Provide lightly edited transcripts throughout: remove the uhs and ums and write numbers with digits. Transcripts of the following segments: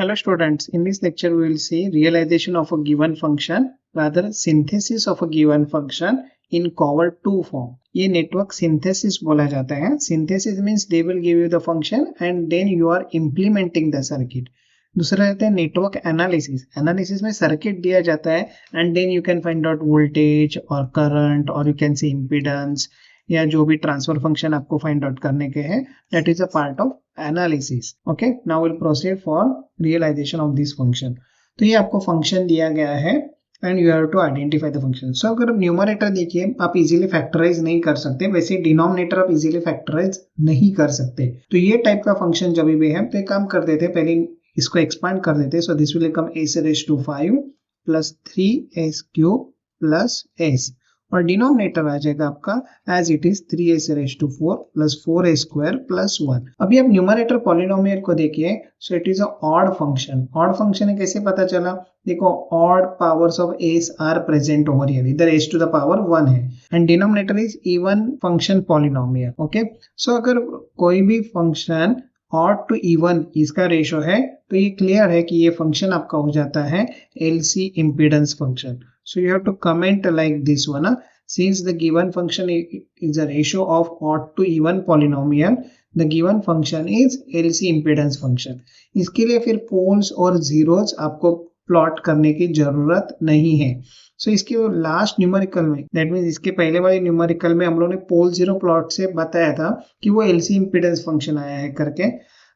Hello students, in this lecture we will see realization of a given function, rather synthesis of a given function in cover 2 form. ये network synthesis बोला जाता है. Synthesis means they will give you the function and then you are implementing the circuit. दूसरा रहता है network analysis. Analysis में circuit दिया जाता है and then you can find out voltage और करंट और यू कैन सी इम्पीडेंस या जो भी ट्रांसफर फंक्शन आपको फाइंड आउट करने के हैं. That is a part of analysis. Okay, now will proceed for realization of this function. तो ये आपको फंक्शन दिया गया है and you have to identify the function. So अगर न्यूमरेटर देखिए आप इजीली फैक्टराइज नहीं कर सकते, वैसे डिनोमिनेटर आप इजीली फैक्टराइज नहीं कर सकते. तो ये टाइप का फंक्शन जब भी है तो एक काम कर देते, पहले इसको एक्सपांड कर देते. So this will become a⁻5 plus 3s³ plus s और डिनोमिनेटर आ जाएगा आपका as it is 3s⁴ plus 4a² plus 1. अभी आप न्यूमरेटर पॉलिनोमियल को देखिए. So it is a odd function. Odd function है, कैसे पता चला? देखो, odd powers of s are present over here. इधर s टू द पावर 1 है and denominator is even function polynomial. Okay, so अगर कोई भी फंक्शन ऑड टू इवन इसका रेशो है तो ये क्लियर है कि ये फंक्शन आपका हो जाता है LC impedance function. So you have to comment like this one. Since the given function is a ratio of odd to even polynomial, the given function is LC impedance function. इसके लिए फिर poles और zeros आपको plot करने की जरूरत नहीं है. सो इसके लास्ट न्यूमेरिकल में, दैट मीन्स इसके पहले वाले न्यूमेरिकल में हम लोगों ने पोल जीरो प्लॉट से बताया था कि वो LC impedance फंक्शन आया है करके.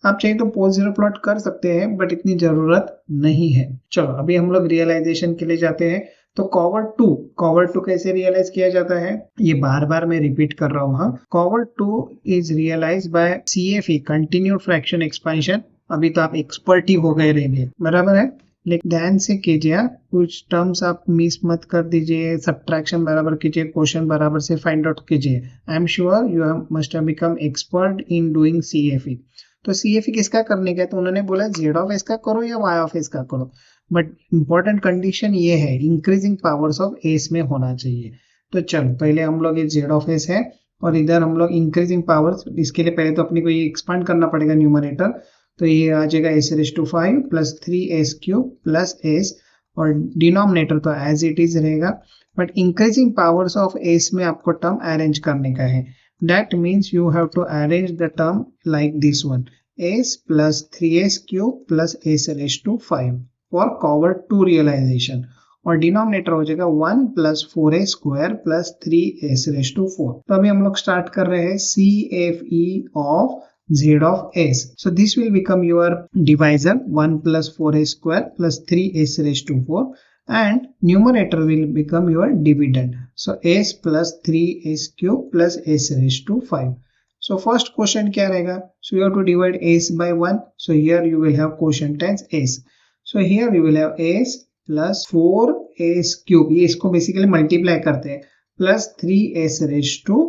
आप चाहिए तो पोल जीरो प्लॉट कर सकते हैं बट इतनी जरूरत नहीं है. चलो अभी हम लोग रियलाइजेशन के लिए जाते हैं. तो कॉवर टू कैसे रियलाइज किया जाता है, ये बार बार मैं रिपीट कर रहा हूँ. Cauer 2 is realise by CFE, continued fraction expansion. अभी तो आप एक्सपर्ट ही हो गए रहेंगे, बराबर है, लेकिन ध्यान से कीजिए, कुछ टर्म्स आप मिस मत कर दीजिए. सब्ट्रैक्शन बराबर कीजिए, क्वेश्चन बराबर से फाइंड आउट कीजिए. I am sure you must have become expert in doing CFE. तो CFE किसका करने का है? तो उन्होंने बोला z(s) का करो या y(s) का करो, बट इंपॉर्टेंट कंडीशन ये है इंक्रीजिंग पावर्स ऑफ एस में होना चाहिए. तो चलो पहले हम लोग ये z(s) है और इधर हम लोग इंक्रीजिंग पावर्स, इसके लिए पहले तो अपने को ये एक्सपांड करना पड़ेगा न्यूमरेटर. तो ये आ जाएगा a⁻5 plus 3s³ plus s और डिनोमिनेटर तो एज इट इज रहेगा, but increasing powers of S में आपको टर्म अरेंज करने का है. That means you have to arrange the term like this one, s plus 3s³ plus s⁵ for cover 2 realization. और denominator हो जाएगा 1 plus 4a² plus 3s⁴. तो अभी हम लोग स्टार्ट कर रहे हैं CFE of z(s). So this will become your divisor 1 plus 4a² plus 3s⁴. And numerator will become your dividend. So s plus 3s³ plus s⁵. So first question क्या रहेगा? So you have to divide s by 1. So here you will have quotient as s. So here you will have s plus 4s³. ये इसको basically multiply करते हैं plus 3s⁵.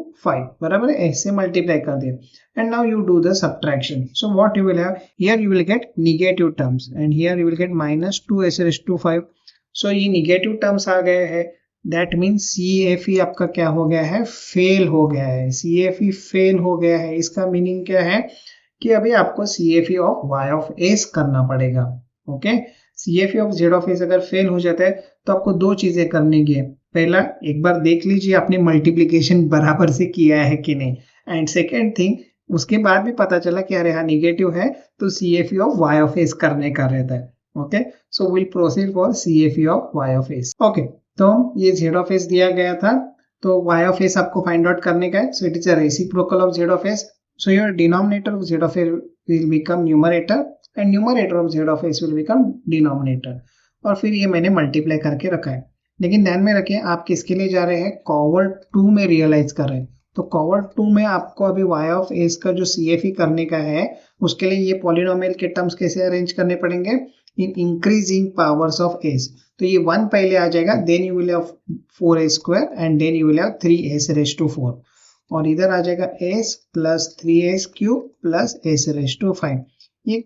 बराबर है, s से multiply कर दिया. And now you do the subtraction. So what you will have? Here you will get negative terms and here you will get minus 2s⁵. सो ये निगेटिव टर्म्स आ गए हैं. दैट मीन्स CFE आपका क्या हो गया है? फेल हो गया है. CFE फेल हो गया है. इसका मीनिंग क्या है कि अभी आपको CFE ऑफ y(s) करना पड़ेगा. ओके, CFE ऑफ z(s) अगर फेल हो जाता है तो आपको दो चीजें करने की है. पहला, एक बार देख लीजिए आपने मल्टीप्लीकेशन बराबर से किया है कि नहीं. एंड सेकेंड थिंग, उसके बाद भी पता चला कि अरे हाँ निगेटिव है तो CFE ऑफ y(s) करने का रहता है. Okay, so will proceed for CFE of y(s). Okay, तो ये z(s) दिया गया था तो y(s) आपको फाइंड आउट करने का है. So it is a reciprocal of z(s). So your denominator of z(s) will become numerator and numerator of z(s) will become denominator. और फिर ये मैंने मल्टीप्लाई करके रखा है. लेकिन ध्यान में रखें आप किसके लिए जा रहे हैं? कॉवर 2 में रियलाइज कर रहे हैं. तो कॉवर 2 में आपको अभी y(s) का जो CFE करने का है उसके लिए ये पॉलिनोमियल के टर्म्स कैसे अरेंज करने पड़ेंगे? In increasing powers of s. तो ये 1 पहले आ जाएगा, then you will have 4a² and then you will have 3s⁴. और इधर आ जाएगा s plus 3s³ plus s⁵. ये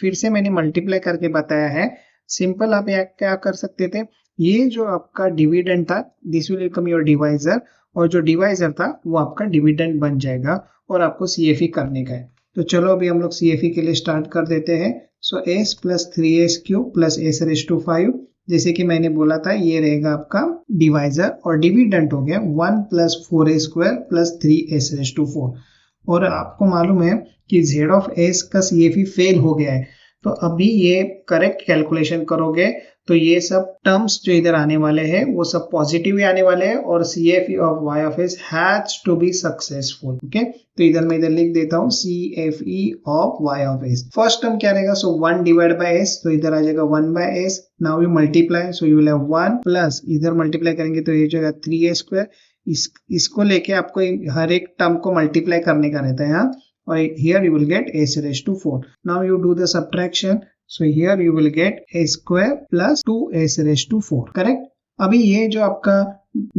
फिर से मैंने मल्टीप्लाई करके बताया है. सिंपल आप यहाँ क्या कर सकते थे, ये जो आपका डिविडेंड था this will become your divisor और जो डिवाइजर था वो आपका डिविडेंड बन जाएगा और आपको CFE करने का है. तो चलो अभी हम लोग CFE के लिए स्टार्ट कर देते हैं। So s plus 3s cube plus s raise to 5, जैसे कि मैंने बोला था ये रहेगा आपका डिवाइजर, और डिविडेंट हो गया 1 plus 4a square plus 3s raise to 4। और आपको मालूम है कि z ऑफ s का CFE फेल हो गया है, तो अभी ये करेक्ट कैलकुलेशन करोगे तो ये सब टर्म्स जो इधर आने वाले हैं वो सब पॉजिटिव ही आने वाले हैं, और CFE of y of s has to be successful. Okay, तो इधर मैं इधर लिख देता हूँ CFE of y of s। First term क्या रहेगा, सो 1 डिवाइड बाय s, तो इधर आ जाएगा 1 by s। Now you multiply, so you will have 1 plus इधर मल्टीप्लाई करेंगे तो ये जाएगा 3a स्क्वायर। इसको लेके आपको हर एक टर्म को मल्टीप्लाई करने का रहता है यहाँ, और here you will get s raised to 4. Now you do the subtraction. So here you will get a square plus 2s raised to 4. Correct? अभी ये जो आपका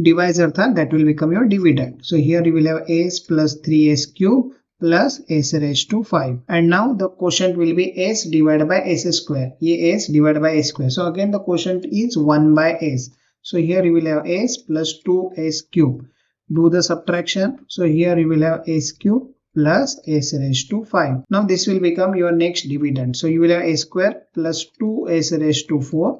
divisor था that will become your dividend. So here you will have s plus 3s cube plus s raised to 5. And now the quotient will be s divided by s square. ये s divided by s square. So again the quotient is 1 by s. So here you will have s plus 2s cube. Do the subtraction. So here you will have s cube plus s raised to 5. Now this will become your next dividend. So you will have a square plus 2s raised to 4,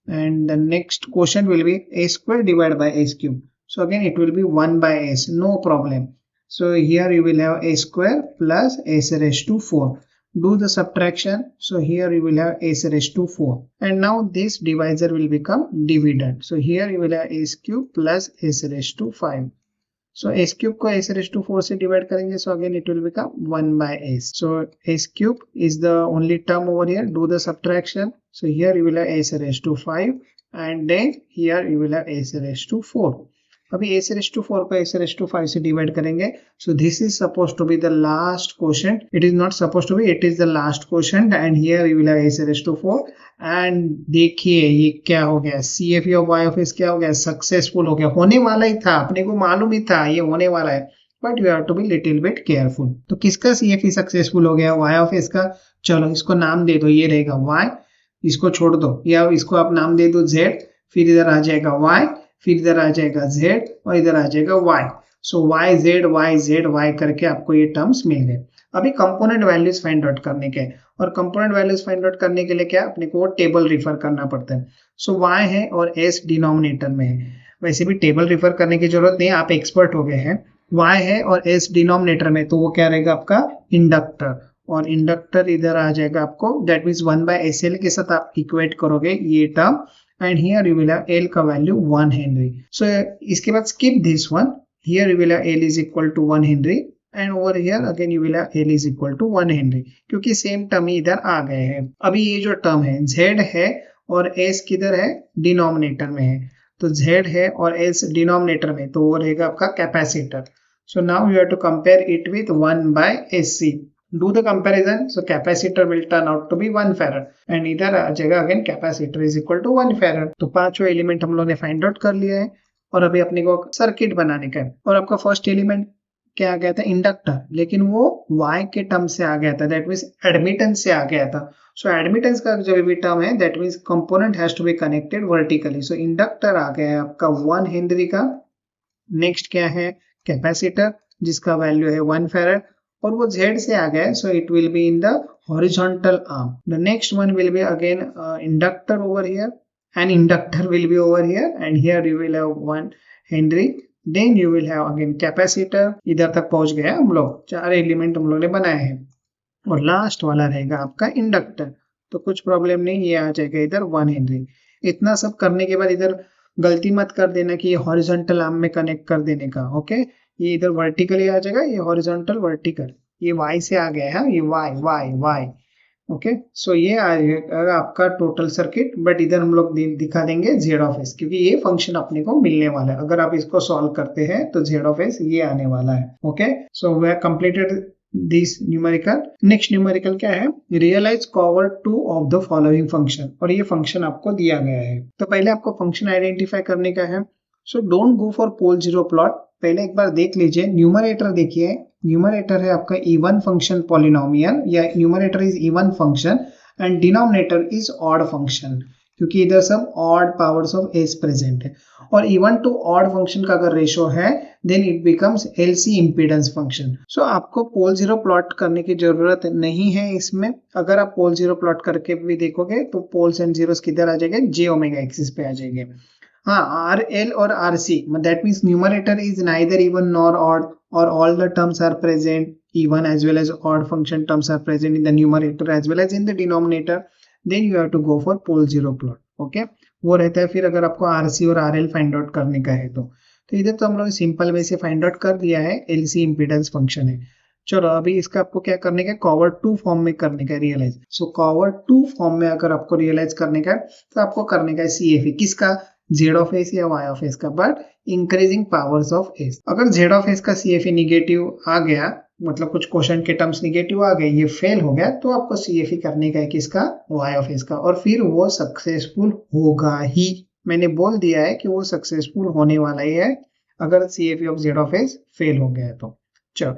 and the next quotient will be a square divided by s cube. So again it will be 1 by s, no problem. So here you will have a square plus s raised to 4. Do the subtraction. So here you will have s raised to 4, and now this divisor will become dividend. So here you will have s cube plus s raised to 5. So s cube को s raised to 4 से divide करेंगे, so again it will become 1 by s. So s cube is the only term over here. Do the subtraction. So here you will have s raised to 5, and then here you will have s raised to 4. अभी s raised to 4 को s raised to 5 से divide करेंगे. So this is supposed to be the last quotient. It is not supposed to be. It is the last quotient, and here you will have s raised to 4. And देखिए ये क्या हो गया, CFE of y of s क्या हो गया, successful हो गया। होने वाला ही था, अपने को मालूम ही था ये होने वाला है, but you have to be little bit careful. तो किसका CFE सक्सेसफुल हो गया, y ऑफ s का। चलो इसको नाम दे दो, ये रहेगा y, इसको छोड़ दो, या इसको आप नाम दे दो z, फिर इधर आ जाएगा y, फिर इधर आ जाएगा z, और इधर आ जाएगा y। सो y करके आपको ये टर्म्स मिल गए। अभी कंपोनेंट वैल्यूज फाइंड आउट करने के, और कंपोनेंट वैल्यूज फाइंड आउट करने के लिए क्या अपने को टेबल रिफर करना पड़ता है। सो y है और s डिनोमिनेटर में है, वैसे भी टेबल रिफर करने की जरूरत नहीं, आप एक्सपर्ट हो गए हैं। y है और s डिनोमिनेटर में, तो वो क्या रहेगा आपका इंडक्टर, और इंडक्टर इधर आ जाएगा आपको, दैट मीन्स 1 बाय SL के साथ आप इक्वेट करोगे ये term, and here you will have L का वैल्यू 1 हेनरी। सो इसके बाद skip this one, here you will have L is equal to 1 henry, and over here again you will have L is equal to 1 henry, क्योंकि same term ही इधर आ गए हैं। अभी ये जो टर्म है Z है और S किधर है, डिनोमिनेटर में है, तो Z है और S डिनोमिनेटर में, तो वो रहेगा आपका capacitor. So now you have to compare it with 1 by SC। Do the comparison. So capacitor will turn out to be 1 farad, and इधर आ जाएगा again capacitor is equal to 1 farad. तो पांचों एलिमेंट हम लोग ने फाइंड आउट कर लिया है, और अभी अपने को सर्किट बनाने का है। और आपका फर्स्ट एलिमेंट क्या आ गया था, इंडक्टर, लेकिन वो y के टर्म से आ गया था, दैट मीन्स एडमिटेंस से आ गया था। सो एडमिटेंस का जो भी टर्म है that means component has to be connected vertically. So inductor आ गया है आपका 1 हेनरी का। नेक्स्ट क्या है, कैपेसिटर, जिसका वैल्यू है 1 फैराड, और वो Z से आ गया है, so it will be in the horizontal arm. The next one will be again inductor over here, and inductor will be over here, and here you will have 1 henry. Then you will have again capacitor. इधर तक पहुंच गए हम लोग, 4 element हम लोग ने बनाए हैं, और लास्ट वाला रहेगा आपका इंडक्टर। तो कुछ प्रॉब्लम नहीं, ये आ जाएगा इधर 1 हेनरी। इतना सब करने के बाद इधर गलती मत कर देना कि ये हॉरिजॉन्टल आर्म में कनेक्ट कर देने का, ओके। ये इधर वर्टिकली आ जाएगा, ये हॉरिजॉन्टल वर्टिकल, ये y से आ गया है, ये y, ओके। सो ये आ जाएगा आपका टोटल सर्किट, बट इधर हम लोग दिखा देंगे Z ऑफ S, क्योंकि ये फंक्शन अपने को मिलने वाला है। अगर आप इसको सॉल्व करते हैं तो Z ऑफ S ये आने वाला है, okay. So we have completed this numerical. Next numerical क्या है, realize Cauer 2 of the following function, और ये फंक्शन आपको दिया गया है। तो पहले आपको फंक्शन आइडेंटिफाई करने का है। So don't go for pole zero plot, पहले एक बार देख लीजिए। न्यूमरेटर देखिए, न्यूमरेटर है आपका इवन फंक्शन पॉलिनोमियल, या numerator is even function and denominator is odd function. क्योंकि इधर सब odd powers of S present है। और इवन टू ऑड फंक्शन का अगर रेशो है then it becomes LC impedance function. So आपको पोल जीरो प्लॉट करने की जरूरत नहीं है इसमें। अगर आप पोल जीरो प्लॉट करके भी देखोगे तो पोल्स एंड जीरोस किधर आ जाएंगे, जे ओमेगा एक्सिस पे आ जाएंगे। हाँ, आर एल और R C, that means numerator is neither even nor odd और all the terms are present, even as well as odd function terms are present in the numerator as well as in the denominator, then you have to go for pole zero plot. Okay, वो रहता है। फिर अगर आपको RC और RL find out करने का है तो इधर तो हम लोग सिंपल वे से फाइंड आउट कर दिया है, एलसी इंपीडेंस फंक्शन है। चलो अभी इसका आपको क्या करने का है, कॉवर टू फॉर्म में करने का realize. So Cauer two form में अगर आपको रियलाइज करने का है तो आपको करने का है सीएफई, किसका, जेड ऑफ एस या वाई ऑफ एस का, but increasing powers of S. अगर जेड ऑफ एस का सीएफई निगेटिव आ गया, मतलब कुछ क्वेश्चन के टर्म्स निगेटिव आ गए, ये फेल हो गया, तो आपको सीएफई करने का है किसका, वाई ऑफ एस का, और फिर वो सक्सेसफुल होगा ही। मैंने बोल दिया है कि वो सक्सेसफुल होने वाला ही है अगर CFE of Z of S fail हो गया है तो। चलो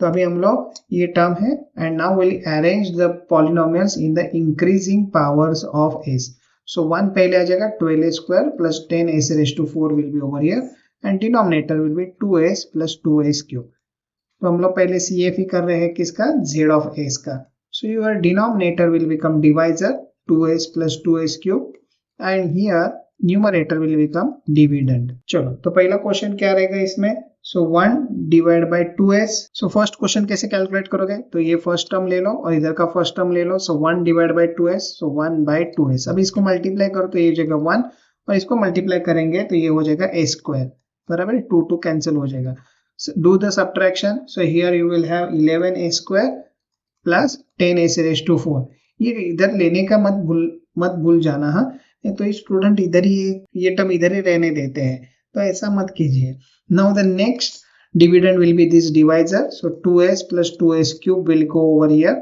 तो अभी हम लोग ये टर्म है, and now will arrange the polynomials in the increasing powers of s. So 1 पहले आ जाएगा 12a square plus 10s raised to 4 will be over here and denominator will be 2s plus 2s cube. तो हम लोग पहले CFE कर रहे हैं किसका, z of s का। So your denominator will become divisor 2s plus 2s cube and here numerator will become dividend. चलो तो पहला क्वेश्चन क्या रहेगा इसमें, सो 1 divide by 2s। So first question कैसे कैलकुलेट करोगे, तो ये फर्स्ट टर्म ले लो और इधर का फर्स्ट टर्म ले लो। So 1 divide by 2s, so 1 by 2s। अब इसको मल्टीप्लाई करो तो ये हो जाएगा 1 और इसको मल्टीप्लाई करेंगे तो ये हो जाएगा a स्क्वायर, बराबर, 2 कैंसिल हो जाएगा। Do the subtraction, so here you will have 11a square plus 10s raised to 4। ये इधर लेने का मत भूल जाना, हाँ, तो स्टूडेंट इधर ही ये टर्म इधर ही रहने देते हैं, तो ऐसा मत कीजिए। Now the next dividend will be this divisor, so 2s plus 2s cube will go over here,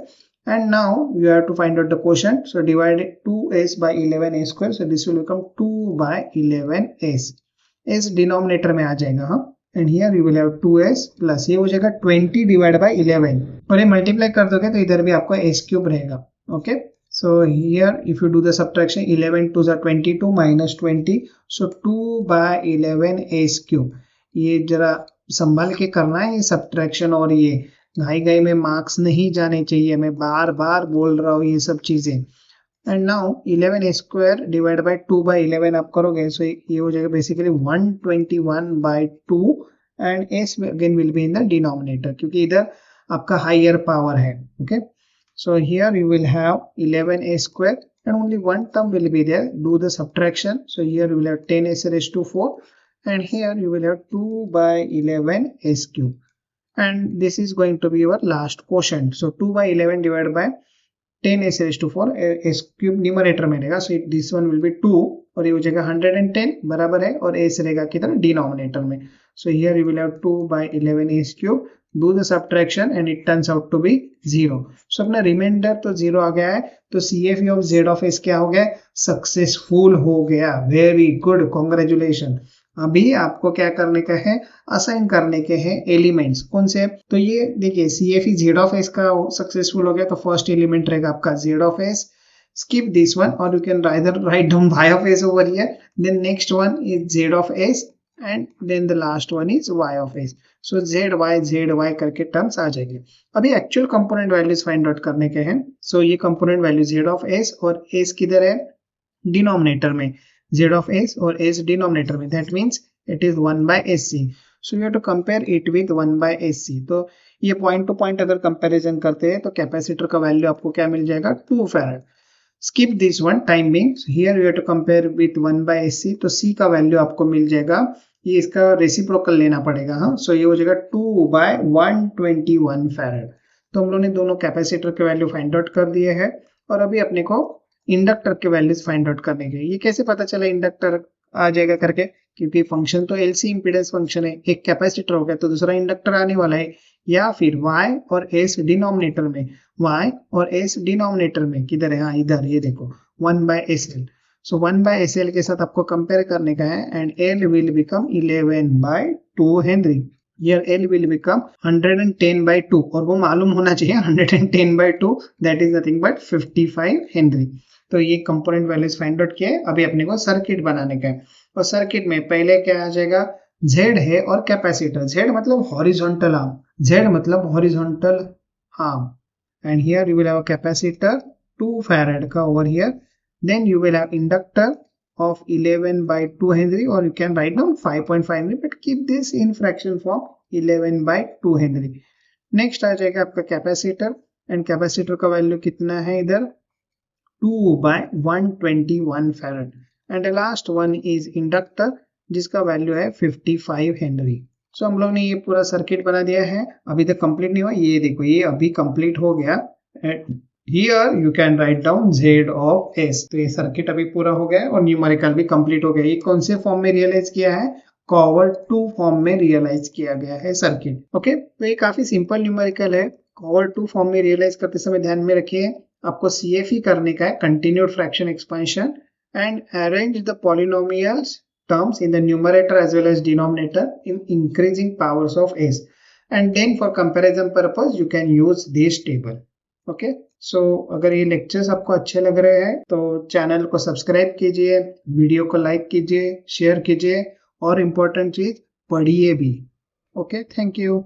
and now you have to find out the quotient. So divide 2s by 11a square, so this will become 2 by 11s, s denominator में आ जाएगा, हाँ, and here you will have 2s plus ये हो जाएगा 20 divided by 11 और ये multiply कर दोगे तो इधर भी आपको s क्यूब रहेगा। Okay, so here if you do the subtraction 11 to the 22 minus 20, so 2 by 11 s cube। ये जरा संभाल के करना है ये सब्ट्रैक्शन, और ये घाई में मार्क्स नहीं जाने चाहिए, मैं बार बार बोल रहा हूँ ये सब चीजें। And now 11 square divide by 2 by 11 आप करोगे, सो ये हो जाएगा basically 121 by 2 and s again will be in the denominator क्योंकि इधर आपका हायर पावर है। Okay, so here you will have 11a square and only one term will be there, do the subtraction, so here you will have 10s raised to 4 and here you will have 2 by 11 s cube, and this is going to be your last quotient. So 2 by 11 divided by 10 s raised to 4 s cube numerator में रहेगा, so this one will be 2 और ये हो जाएगा 110 बराबर है, और s रहेगा किधर, डिनोमिनेटर में। So here you will have 2 by 11 s cube, do the subtraction and it turns out to be 0. So अपना रिमाइंडर तो 0 आ गया है, तो CFE of z of s क्या हो गया, सक्सेसफुल हो गया। Very good, congratulation. अभी आपको क्या करने का है, असाइन करने के हैं एलिमेंट्स, कौन से, तो ये देखिए CFE z of s का सक्सेसफुल हो गया, तो फर्स्ट एलिमेंट रहेगा आपका z of s, skip this one or you can either write down y of s over here, then next one is z of s and then the last one is y of s. So z y करके terms आ जाएंगे। अभी actual component values find out करने के हैं। सो ये component value z of s और s किधर है, डिनोमिनेटर में, z of s और s denominator में, that means it is 1 by sc. So you have to compare it with 1 by sc. तो ये पॉइंट टू पॉइंट अगर कंपैरिजन करते हैं तो कैपेसिटर का वैल्यू आपको क्या मिल जाएगा, 2 farad. skip this one time being, so here you have to compare with 1 by sc, तो c का वैल्यू आपको मिल जाएगा, ये इसका रेसिप्रोकल लेना पड़ेगा, हाँ, सो ये हो जाएगा 2 by 121 फैराड। तो हम लोगों ने दोनों कैपेसिटर के वैल्यू फाइंड आउट कर दिए हैं, और अभी अपने को इंडक्टर के वैल्यूज फाइंड आउट करने के। ये कैसे पता चला इंडक्टर आ जाएगा करके, क्योंकि फंक्शन तो एलसी इंपीडेंस फंक्शन है, एक कैपेसिटर हो गया तो दूसरा इंडक्टर आने वाला है, या फिर y और s डिनोमिनेटर में, y और s डिनोमिनेटर में किधर है, हाँ इधर, ये देखो 1 by sl। So 1 by sl के साथ आपको कंपेयर करने का है, and l will become 11 by 2 Henry. Here L will become 110 by 2 और वो मालूम होना चाहिए 110 by 2 that is nothing but 55 Henry. तो ये कंपोनेंट वैल्यूज फाइंड आउट किए। अभी अपने को सर्किट बनाने का है, और सर्किट में पहले क्या आ जाएगा, Z है और कैपेसिटर। Z मतलब हॉरिजॉन्टल आर्म, Z मतलब horizontal arm, and here you will have a capacitor 2 farad का over here. Then you will have inductor of 11 by 2 Henry, or you can write down 5.5 Henry, but keep this in fraction form 11 by 2 Henry. Next आ जाएगा आपका capacitor, and capacitor का value कितना है इधर 2 by 121 farad. And last one is inductor जिसका value है 55 Henry. सो हम लोग ने ये पूरा सर्किट बना दिया है, अभी तक कंप्लीट नहीं हुआ, ये देखो ये अभी कंप्लीट हो गया। Here you can write down Z of S। तो ये सर्किट अभी पूरा हो गया और न्यूमेरिकल भी कंप्लीट हो गया। ये कौन से फॉर्म में रियलाइज किया है, कॉवर 2 फॉर्म में रियलाइज किया गया है सर्किट। ओके, तो ये काफी सिंपल न्यूमेरिकल है। कॉवर 2 फॉर्म में रियलाइज करते समय ध्यान में रखिए आपको CFE करने का है, continued fraction expansion, and arrange the polynomials terms in the numerator as well as denominator in increasing powers of S, and then for comparison purpose you can use this table. Okay, so अगर ये lectures आपको अच्छे लग रहे हैं तो channel को subscribe कीजिए, वीडियो को लाइक कीजिए, शेयर कीजिए, और इम्पोर्टेंट चीज पढ़िए भी। Okay, thank you.